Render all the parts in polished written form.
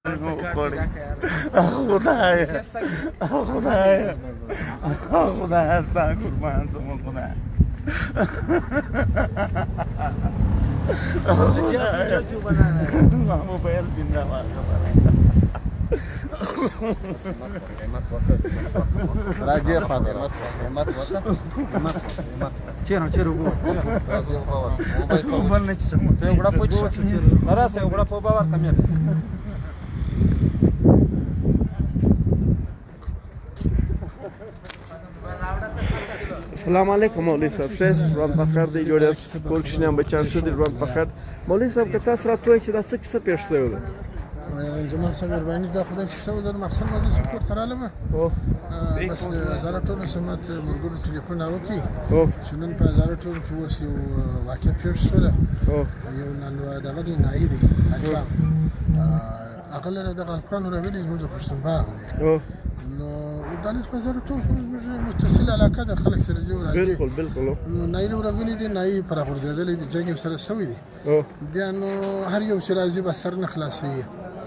خدایا خدایا خدایا ستا قربان شم خدایا موبایل زنده‌باد راځي خان همت وکړه چیرې وګورم موبایل نه چم ته وګړه پوښتنه راځه وګړه په باور کمه السلام علیکم مولوی صاحب فیس روان بخیر دی جوړه کول کښنه بچان شو دی روان بخیر مولوی صاحب که تاسو راتوي چې دا څه کیسه پیښ شوی ده جمال صاحب مهرباني دا خدای چې څو در مقصد مو د سپورت ترالم او بس زاره ټول سمات مرګور ټلیفون اوکی او چې نن په زاره ټول کې اوس یو واقع پیښ شوه او یو نن دغه دی نایي دی اجرام اقل دغه القرآن راغلی زموږ د پښتون باغ دی او نو د دې په زاره ټول متصل علاقه د خلک سره جوړ راځي بالکل بالکل نو نایي راغلی دی نایي پر غورځېدلې دی جنگ سره سوي دی او بیا نو هر یو چې راځي به سر نه خلاصي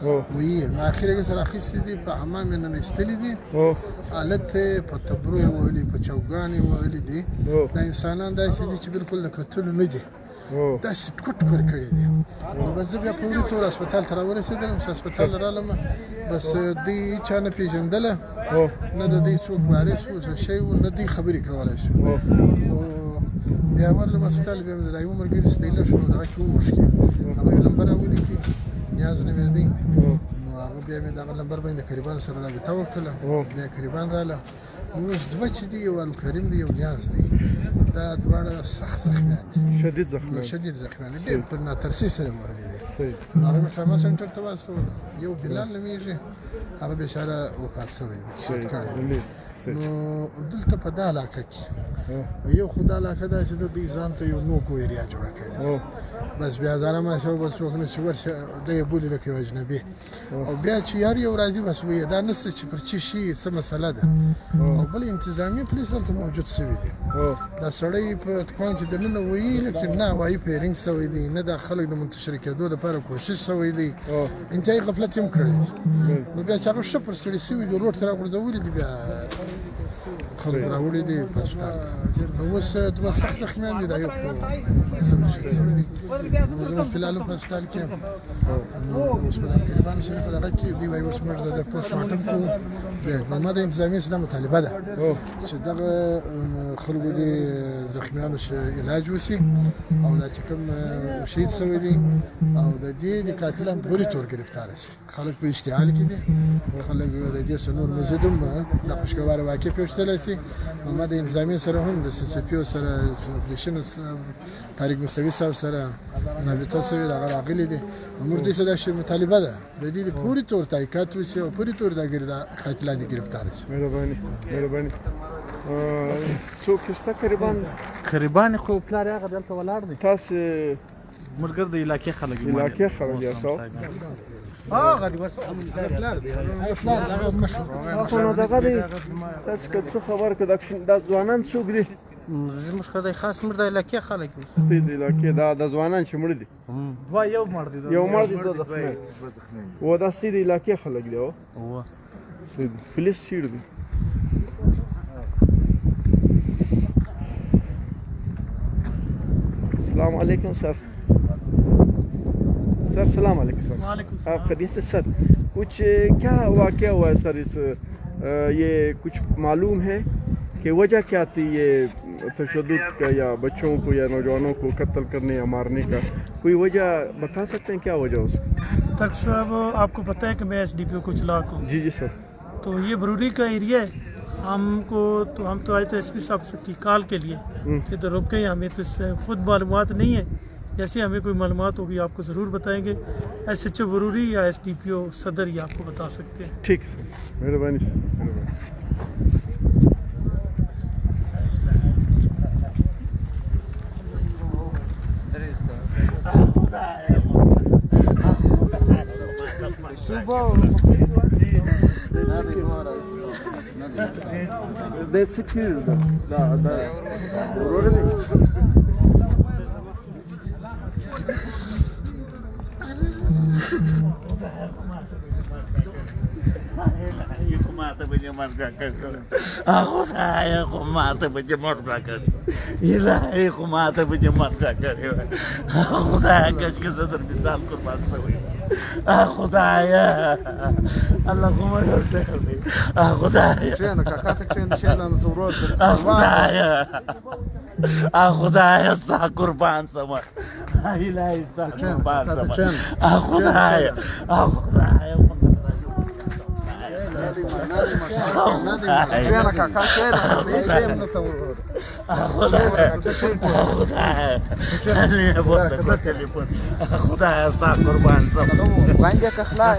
او وی نو اخر کې سره اخیستې دي په حمام نه نستلې دي او حالت په تبرو ویلي په چوغان ویلي دي د انسانان داسې دي چې بالکل د کتلو نه دي او داسې ټکټ کړی دي نو بس بیا په ورته تور هسپتال ته راورسېدلم چې هسپتال رالم بس دوی چا نه پېژندله او نه د دوی څوک وارث و څه شی و نه دوی خبرې کولی شو بیا ورلم هسپتال بیا مې د یوه ملګري ستایله شو نو دغه کې ووښکې هغه یو نمبر راولیکي نیاز نومې دی نو هغه بیا مې دغه نمبر باندې قریبان سره رابطه وکړله بیا قریبان راله نو اوس دوه چې دي یو الکریم دی یو نیاز دی دا دواړه سخت زخمیان دي شدید زخمی شدید زخمیان دي ډېر په ناترسۍ سره وهلي دي صحیح هغه مې شاما سنټر ته واستوله یو بلال نومېږي هغه بېچاره وفات شوی دی نو دلته په دا علاقه کې یو خو دا علاقه داسې ده دوی ځان ته یو نوکو ایریا جوړه کړې بس بیا زاره ماشه بل څوک نه چې ورشه دی یې بولي لکه یو اجنبي او بیا چې هر یو راځي بس وایي دا نشته چې پر چی شي څه مسله ده او بل انتظامي پولیس دلته موجود شوي دي دا سړی په دکان کې دننه وایي لیکن نه وایي پیرنګ شوی دی نه دا خلک د منتشر کېدو لپاره کوشش شوی دی انتهایي غفلت هم کړی دی نو بیا چې هغه ښه پر سړي شوي دي روډ ته راغورځولي دي بیا خلک راوړي دي په هسپتال اوس دوه سخت زخمیان دي دا یو زموږ فلحال په هسپتال کې اوس په قریبان شریف په دغه کې دوی وایي اوس موږ د پوسټ مارټم کوو نو د انتظامي دا مطالبه ده چې دغه خلکو دي زخمیانو علاج وشي او دا چې کوم شهید شوي دي او د دې د قاتلان په پورې تور ګرفتار شي خلک په اشتعال کې دي خلک د دې څه نور مزید هم د خوشګواره واقع پېښ شوی شي نو ما د انتظامي سره هم د سی پی او سره اپریشن طارق مصطفی صاحب سره رابطه شوې ده هغه راغلي دي موږ دې څه داسې مطالبه ده د دې د پورې تور تحقیقات وشي او پورې تور د قاتلان ګرفتار شي مهرباني مهرباني څوک شته قریبان خو پلار هغه دلته ولاړ دی تاسو مرګر د علاقې خلک علاقې خلک یاستو غریب پلار دی هغه مشهور خو نو دغه دی تاسو که څه خبر که دا ځوانان څوک دي زموږ خدای خاص مړ د علاقې خلک دي د علاقې دا ځوانان چې مړ دي یو مړ دی یو مړ دی دوه زخمیان و دا سید علاقې خلک دي او سید پولیس چیرې دي السلام علیکم سر सर सलाम अलैकुम सर आप खैरियत से सर कुछ क्या वाक़या हुआ है सर इस ये कुछ मालूम है कि वजह क्या थी ये तशद्दुद का या बच्चों को या नौजवानों को कत्ल करने या मारने का कोई वजह बता सकते हैं क्या वजह उसकी तक साहब आपको पता है कि मैं SDPO को चला हूँ जी जी सर तो ये बरूरी का एरिया है हम तो आए थे SP साहब की कॉल के लिए कि तो रुक गए हमें तो इससे खुद मालूमात नहीं है जैसे हमें कोई मालूमात होगी आपको ज़रूर बताएंगे SHO बरूरी या SDPO सदर ही आपको बता सकते हैं ठीक सर मेहरबानी सर ماته به دې مرګه کړې خدایه خو ماته به دې مرګه کړې الهي خو ماته به دې مرګه کړې خدایه کشکې زه در مثال قربان شوی خدایه الله خو مې ورته خدایه کښېنه کاکا ته کښېنه کښېنه نو زه ورور خدایه خدایه ستا قربان شم الهي ستا قربان شم خدایه خدایه کښېنه کاکا کښېنه خدایه ستا قربان شم باندې که خلاص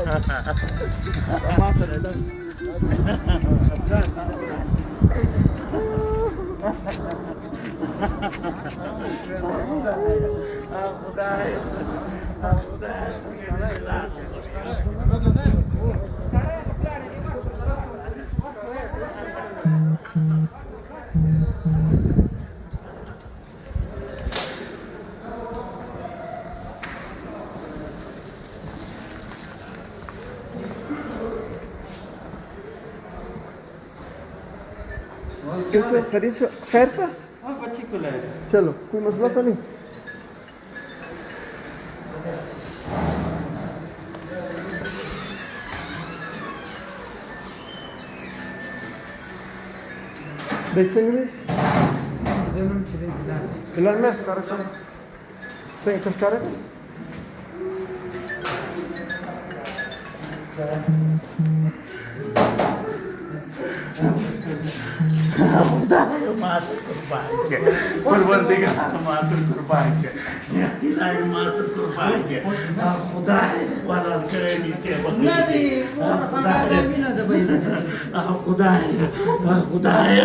कैसे खरीद खैर का हाँ बच्ची को ले चलो कोई मसला तो नहीं देखेंगे बिलाल में सही तस्कारे خدایا ماته قربان که پروردگار ماته قربان که الهی ماته قربان که خدای ولال کردی که خدای خدای